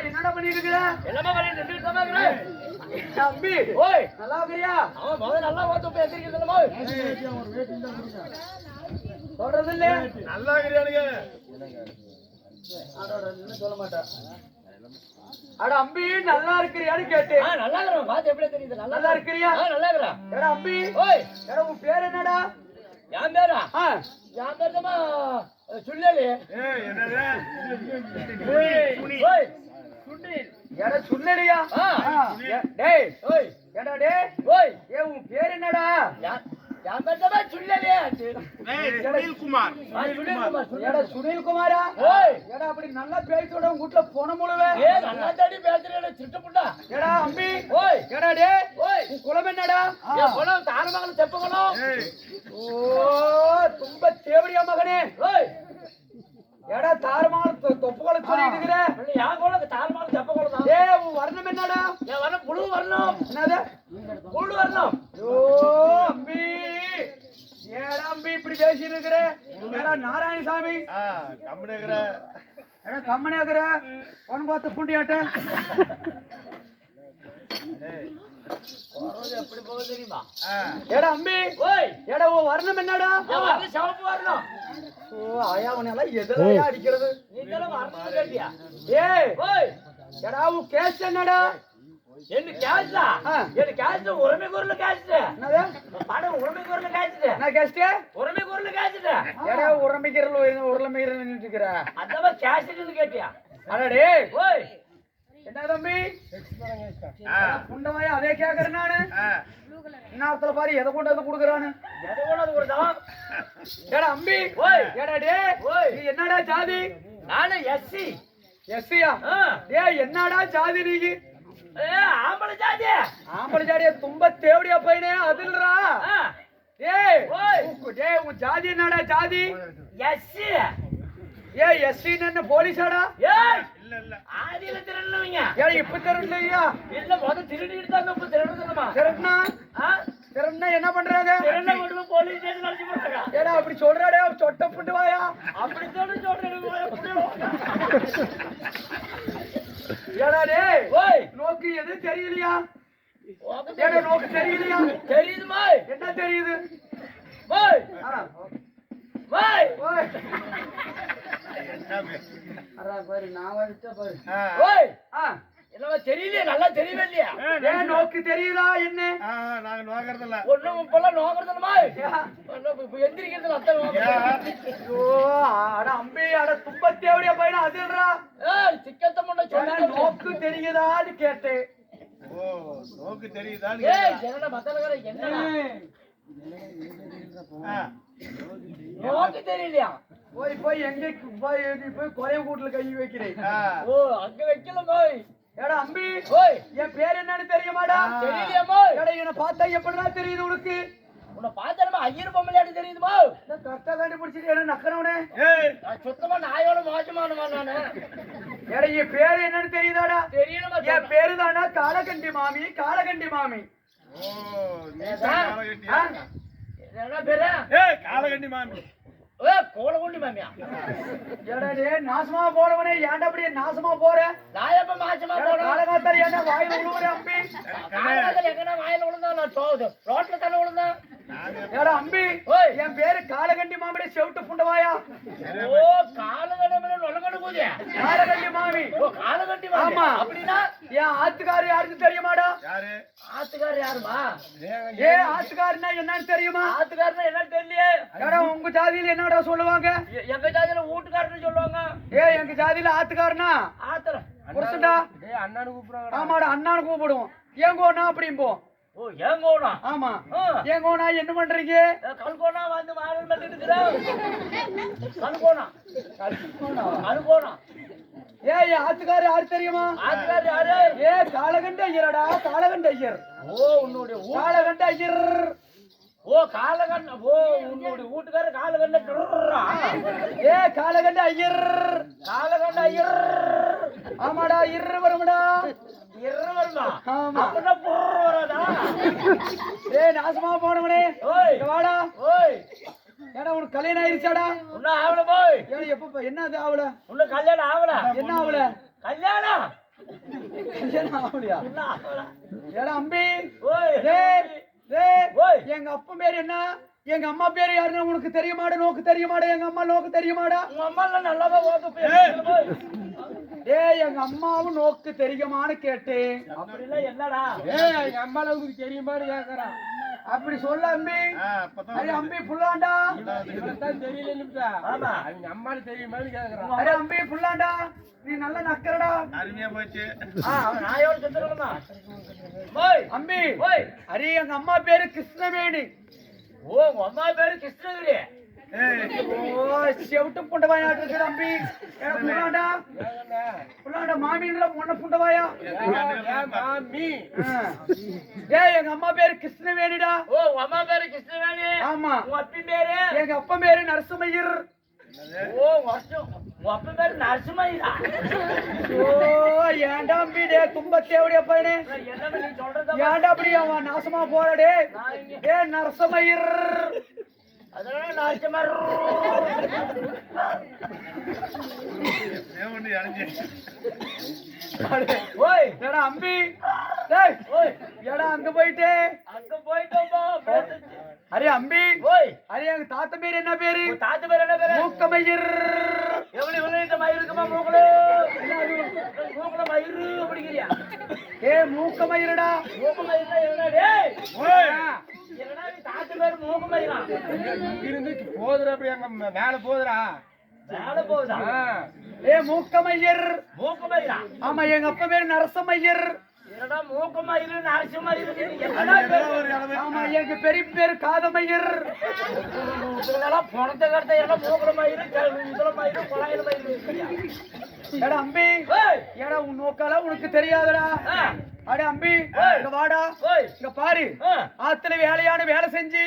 என்னடா பண்ணிட்டு இருக்கிற? என்னமா பண்ணிட்டு இருக்கீங்க? தம்பி ஓய் நல்லா இருக்கறியா? அவன் முதல்ல நல்லா ஓட்டு போய் எந்திரிக்கிறதுமா சொல்றது இல்ல நல்லா இருக்கறியானுங்க ஆடோட என்ன சொல்ல மாட்டா அட அம்பி நல்லா இருக்கறியான்னு கேட்டேன். நல்லா இருக்கறேன் பாத்து எப்படி தெரியுது நல்லா இருக்கறியா? நல்லா இருக்கறேன். எடா அம்பி ஓய் எடா உன் பேர் என்னடா? யான் பேரா? யான் பேர்தமா சுள்ளலி. என்னடா ஓய் சுண்டி எடா சுள்ளலியா? டேய் ஓய் எடா டேய் ஓய் உன் பேர் என்னடா? யான் பேர்தமா சுள்ளலி. சுனில் குமார். எடா சுனில் குமாரா? ஓய் எடா அப்படி நல்லா பேசியோட உன் வீட்ல போன முழுவே. நல்லா தாடி பேசுறேடா திருட்டு புண்டா. எடா அம்பி ஓய் எடா டேய் ஓய் உன் குலம் என்னடா? என் குலம் தாரமங்கலம் தெப்பகுலம். ஓ தும்ப தேவடியா மகனே. ஓய் எடா தாரமங்கலம் தொப்பகுலம் சொல்லிட்டு இருக்கற. யான் குலம் தாரமங்கலம் தெப்பகுலம் தான். டேய் உன் வர்ணம் என்னடா? என் வர்ணம் புழு வர்ணம். என்னது? புழு வர்ணம். ஓ அம்பி ஏடா அம்பி இப்படி பேசிட்டு இருக்கற? ஏடா நாராயணசாமி கம்பனேகற எடா கம்மனேகற ஒன் பார்த்து புண்டியாட்ட. எப்படி போக தெரியுமா? ஏடா அம்பி ஓய் ஏடா உன் வர்ணம் என்னடா? என் வர்ணம் சிவப்பு வர்ணம். ஓ ஆயா உன்னெல்லாம் எதலையா அடிக்கிறது? நீ இதெல்லாம் வர்ணம் கேட்டியா? ஏய் ஓய் எடா உன் கேஸ் என்னடா? என்ன கேஸ்டா? என்ன கேஸ்ட் உரிமை குரல்ல கேஸ்ட். என்னது? படம் உரிமை குரல்ல கேஸ்ட். நான் கேஸ்ட் உரிமை குரல்ல கேஸ்ட். ஏடா உரமிக்கிறல நின்னுக்கிற? அதவ கேஸ்ட்னு கேட்டியா? அட டேய் ஓய் என்ன தம்பி புண்டவாயா அதே கேக்குறேன் நானு. இன்னொருத்தர பாரு எதை கொண்டு வந்து குடுக்குறானு. எதை கொண்டு வந்து கொடுத்தான்? ஏடா அம்பி ஓய் ஏடா டேய் ஓய் நீ என்னடா ஜாதி? நானு எஸ்சி. எஸ்சியா? டேய் என்னடா ஜாதி நீ? ஆம்பளை ஜாதி. ஆம்பளை ஜாதியா தும்ப தேவடியா பையனே அதுல்றா. டேய் ஓய் டேய் உன் ஜாதி என்னடா ஜாதி? எஸ்சி. ஏய் எஸ்சி என்ன போலீஸாடா? ஏய் இல்ல இல்ல ஆதியில திருடுனவங்க. ஏய் இப்ப திருடலையா? இல்ல முத திருடிட்டு தான் இப்ப திருடுறதுமா. திருடுனா திருடுனா என்ன பண்றாங்க? திருடுன கொண்டு போலீஸ் ஸ்டேஷன் அழைச்சு போறாங்க. ஏடா அப்படி சொல்றாடே சொட்ட புண்டு வாயா. அப்படி சொல்றேன். ஏடா டேய் ஓய் நோக்கு எது தெரியலையா? ஏடா நோக்கு தெரியலையா? தெரியுதுமா? என்ன தெரியுது? ஓய் ஓய் ஓய் என்ன அரா பாரு நான் வச்ச பாரு. ஓய் என்னவா தெரியலையா? நல்லா தெரியவே இல்லையா? ஏன் நோக்கு தெரியுதா என்ன? நாங்க நோக்கறதில்ல. ஒண்ணும் இப்பெல்லாம் நோக்கறதுமா? எந்திரிக்கிறது வந்து ரத்தம் ஐயோ, அட அம்பி, அட தும்பத்தேவடியா பையனா அதுன்றா. சிக்கத்த முன்ன ஏன்னா நோக்கு தெரியுதான்னு கேட்டேன். ஓ, நோக்கு தெரியுதா? ஜனன மக்களுக்கு என்னடா ஆ, நோக்கு தெரியலையா? போய் எங்க போய் நீ போய் குறைய கூட்டுல கை வைக்கிறேன். ஆ. ஓ அங்க வைக்கல போய். ஏடா அம்பி, ஓய் என் பேர் என்னன்னு தெரியுமாடா? தெரியலையா போய்? ஏடா என்ன பார்த்தா எப்படிடா தெரியுது உனக்கு? உன்னை பார்த்தா ஐயர் பொம்மலையாடு தெரியுதுமா? நான் கரெக்டா கண்டுபிடிச்சிட்டு என்ன நக்கறவனே? ஏய், நான் சுத்தமா நாயோட மோசமானவா நானு. ஏடா என் பேர் என்னன்னு தெரியுதாடா? தெரியணுமா? என் பேரு தானா காலகண்டி மாமி, காலகண்டி மாமி. ஓ, நீதான் காலகட்டியா? என்ன பேரு? ஏய், காலகண்டி மாமி. ஏ கோலகுண்டி மாமியா? ஏடா டேய் நாசமா போறவனே, ஏன்டா அப்படியே நாசமா போற? நான் எப்ப மாசமா ஏடா போறேன்? காலகாத்தால ஏன்டா வாயில உழுவுற அம்பி? காலத்துல எங்கனா வாயில விழுந்தா நான் ரோட்ல தானே விழுந்தேன். ஏடா அம்பி, ஓய் என் பேரு காலகண்டி மாமிடே செவுட்டு புண்டவாயா. ஓ காலகடமே நொலகடு போதே. காலகண்டி மாமி. ஓ காலகண்டி மாமி. ஆமா. அப்படினா என் ஆத்துக்காரு யாருக்கு தெரியுமாடா? யாரு? ஆத்துக்காரர் யாருமா? ஏ ஆத்துக்காருன்னா என்னன்னு தெரியுமா? ஆத்துக்காரர் என்னன்னு தெரியலையே. ஏடா உங்க ஜாதியில என்னடா சொல்லுவாங்க? எங்க ஜாதியில வீட்டுக்காரன்னு சொல்லுவாங்க. எங்க ஜாதியில ஆத்துக்காரனா ஆத்துல புருஷன்டா. அண்ணானு கூப்பிடுறாங்க. ஆமாடா அண்ணான்னு கூப்பிடுவோம். ஏங்கோனா அப்படிம்போம். ஓ ஏங்கோனா? ஆமா. ஏங்கோனா என்ன பண்றீங்க? கல்கோனா வந்து மாடல் பண்ணிட்டு இருக்கிறோம். கல்கோனா கல்கோனா. ஏய் ஆத்துக்காரு யாரு தெரியுமா? ஆத்துக்காரர் யாரு? காலகண்ட ஐயரடா, காலகண்ட ஐயர். ஓ உன்னுடைய காலகண்ட ஐயர். ஓ காலகண்ட. ஓ உன்னுடைய வீட்டுக்காரர் காலகண்ட. காலகண்ட ஐயர். காலகண்ட ஐயர். ஆமாடா இரு வரும்டா. இருவருமா? ஆமா. அப்பனா போற வரடா. நாசமா போனவனே, ஓய் இங்க வாடா. ஓய் ஏடா உனக்கு கல்யாணம் ஆயிருச்சாடா? உன்ன ஆவல போய். எப்ப என்ன அது ஆவல? உன்ன கல்யாணம் ஆவல. என்ன ஆவல? கல்யாணம் கல்யாணம் ஆவலையா? உன்ன ஆவல. ஏடா அம்பி, ஓய் ஓய் எங்க அப்பா பேரு என்ன, எங்க அம்மா பேரு யாருன்னு உனக்கு தெரியுமாடா? நோக்கு தெரியுமாடா? எங்க அம்மா நோக்கு தெரியுமாடா? உங்க அம்மா எல்லாம் நல்லாவே ஓட்டு போய். எங்க அம்மாவும் நோக்கு தெரியுமான்னு கேட்டேன். அப்படிலாம் என்னடா? எங்க அம்மா நோக்கு தெரியுமான்னு கேக்குறான். அப்படி சொல்ல அம்பி. அப்பதான் அரே அம்பி புல்லாண்டா. தெரியல. ஆமா அவங்க அம்மான்னு தெரியுமான்னு கேக்குறான். அரே அம்பி புல்லாண்டா, நீ நல்லா நக்கறடா. அருமையா போச்சு. அவன் நாயோட செத்துறமா. ஓய் அம்பி, ஓய் அரே எங்க அம்மா பேரு கிருஷ்ணவேணி. ஓ உங்க அம்மா பேரு கிருஷ்ணகிரி. ஏய், செவிட்டு புண்டவாயா இருக்கிற அம்பி. புல்லாண்டா புல்லாண்டா மாமின்ற முன்ன புண்டவாயா. மாமி. எங்க அம்மா பேரு கிருஷ்ணவேணிடா. ஓ உங்க அம்மா பேரு கிருஷ்ணவேணி. ஆமா. உங்க அப்பி பேரு? எங்க அப்பா பேரு நரசிம்மையர். ஓ உங்க அப்பா பேரு நரசிம்மையா? ஏன்டா அம்பி டே தும்பத்தேவடியா பையனே, என்ன நீ சொல்றத ஏன்டா அப்படி அவன் நாசமா போறடே? நரசிம்மையர். அதனால நரசிம்மர். ஏன் அழிஞ்சு? ஓய் ஏடா அம்பி, டேய் ஓய் ஏடா அங்க போயிட்டே. அங்க போயிட்டோம்பா. அரே அம்பி, ஓய் அரே எங்க தாத்தா பேரு என்ன பேரு? உன் தாத்து பேர் என்ன பேரு? மூக்கமையர். எவ்வளவு விளையிட்ட மயிர் இருக்குமா மூக்குல? மூக்குல மயிறு அப்படிங்கிறியா? மூக்கமையர்டா. மூக்கு மயிர்னா என்ன டேய்? ஓய், என்னடா நீ தாத்து பேர் மூக்கு மயிரா? இருந்து போதுடா, அப்படி அங்க மேல போதுடா. மேல போகுதா? மூக்கமையர். மூக்கு மயிரா? ஆமா எங்க அப்பா பேரு நரசிம்மையர். என்னடா மூக்கு மயிறு நரசிம்மயிறு என்னடா பேரு? ஆமா எங்க பெரிய பேரு காதமையர். இதெல்லாம் பணத்தை கட்ட எல்லாம் மூக்குல மயிறு இதுல மயிறு குழாயில மயிறு. ஏடா அம்பி, ஏய் ஏடா உன் நோக்கால உனக்கு தெரியாதடா. அட அம்பி இங்க வாடா. ஓய் இங்க பாரு, ஆத்துல வேலையான வேலை செஞ்சு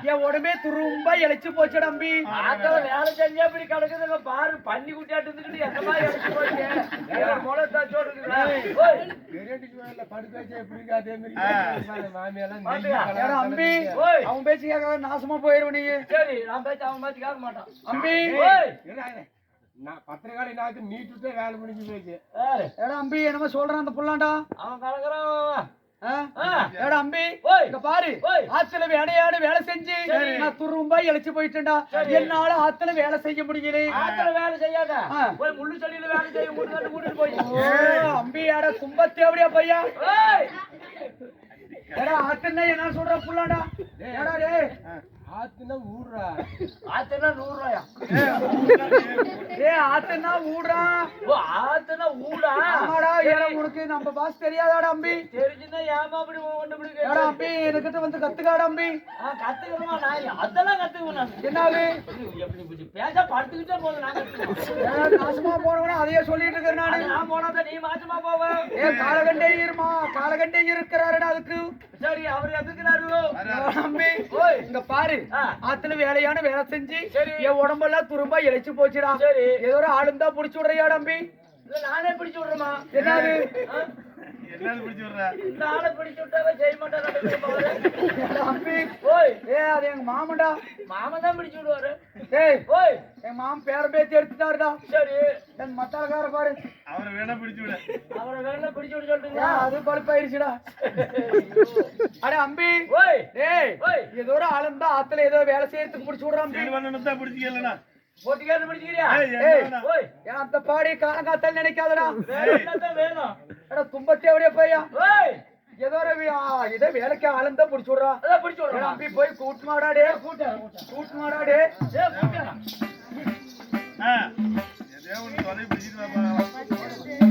என் உடம்பே துரும்ப இழைச்சு போச்சுடா அம்பி. ஆத்துல வேலை செஞ்சா இப்படி கிடக்குதுங்க பாரு. பன்னி குட்டியாட்டு இருந்துக்கிட்டு எந்த மாதிரி இழைச்சு போச்சு. முளை தச்சோடு ஏடா அம்பி, ஓய் அவன் பேச்சு கேட்காத நாசமா போயிருவ நீ. சரி நான் பேச்சு அவன் பேச்சு கேட்க மாட்டான். அம்பி, பத்திரகாளி நாக்கு நீட்டுட்டே வேலை முடிஞ்சு போச்சு. ஏடா அம்பி என்னமோ சொல்றான் அந்த புள்ளாண்டா. அவன் கலக்குறான். ஏடா அம்பி ஓய் இங்க பாரு, ஓய் ஆத்துல வேலையாடு வேலை செஞ்சு நான் துரும்பா இழைச்சு போயிட்டேன்டா. என்னால ஆத்துல வேலை செய்ய முடியல. ஆத்துல வேலை செய்யாத போய் முள்ளு செடியில வேலை செய்ய முடியாது கூட்டிட்டு போய். அம்பி ஏடா தும்பத்தேவடியா பையா. ஏய் ஏடா ஆத்துன்னா என்ன சொல்ற புள்ளாண்டா? ஏடா டேய் ஆத்துனா ஊடுறா. ஆத்துனா 100 ரூபாயா? ஏய் ஆத்துனா ஊடா. ஓ ஆத்துனா ஊடா? ஆமாடா, ஏடா உனக்கு நம்ம பாஸ் தெரியாதாடா அம்பி? தெரிஞ்சுன்னா ஏமா அப்படி ஒண்ணு இப்படி ஏடா கேட்டா? அம்பி எனக்கிட்ட வந்து கத்துக்காடா அம்பி. கத்துக்கணுமா? நான் அதெல்லாம் கத்துக்குவேன் நான். என்னது எப்படி இப்படி பேச படுத்துக்கிட்டே போதும் நான் கத்துக்குவேன். ஏடா நாசமா போனவன அதையே சொல்லிட்டு இருக்கேன் நானு. நான் போனாதான் நீ மாசமா போவ. ஏ காலகண்டே இருமா, காலகண்டே இருக்கிறாருடா அதுக்கு. சரி அவர் எதுக்குறாரு? அம்பி ஓய் இங்க பாரு, ஆ. ஆத்துல வேலையான வேலை செஞ்சு சரி. என் உடம்பெல்லாம் துரும்பா இழைச்சு போச்சுடா. சரி. ஏதோ ஒரு ஆளுந்தா புடிச்சு விடுறியாடா அம்பி. இல்ல நானே பிடிச்சு விடுறேமா? என்னது என்னது பிடிச்சி விடுற? இந்த ஆளை பிடிச்சு விட்டாவே செய்ய மாட்டாரு. அம்பி? ஓய் ஏ அது எங்க மாமன்டா. மாமன் தான் பிடிச்சு விடுவாரு. ஏய் ஓய் என் மாமன் பேர பேத்தி எடுத்துட்டாருடா. சரி என் மத்தாக்கார பாரு. அவரை வேணா பிடிச்சு விட. அவரை வேணா பிடிச்சு விட ஏன் சொல்றீங்களா? அது பழுப்பாயிருச்சுடா. அட அம்பி, ஓய் ஏய் ஓய் ஏதோ ஒரு ஆளுந்தா ஆத்துல ஏதோ வேலை செய்யறதுக்கு புடிச்சு விடுறான் அம்பி. செல்வண்ணன் தான் பிடிச்சிக்கலனா. போட்டிக்காரன் பிடிச்சிக்கிறியா? ஏய் ஓய் ஏன் அந்த பாடி காலங்காத்தால் நினைக்காதடா. வேற என்னதான் வேணும்? அட தும்பத்தே அப்படியே போயா. ஓய் ஏதோ ஒரு இதே வேலைக்கு ஆளுந்தா புடிச்சு விடுறா. அதான் பிடிச்சு ஏடா விடுறா. அம்பி போய் கூட்டு மாடாடே. கூட்டு மாடாடே. ஏய் கூட்டானா? ஏதோ ஒன்று தொலை பிடிச்சிட்டு வா.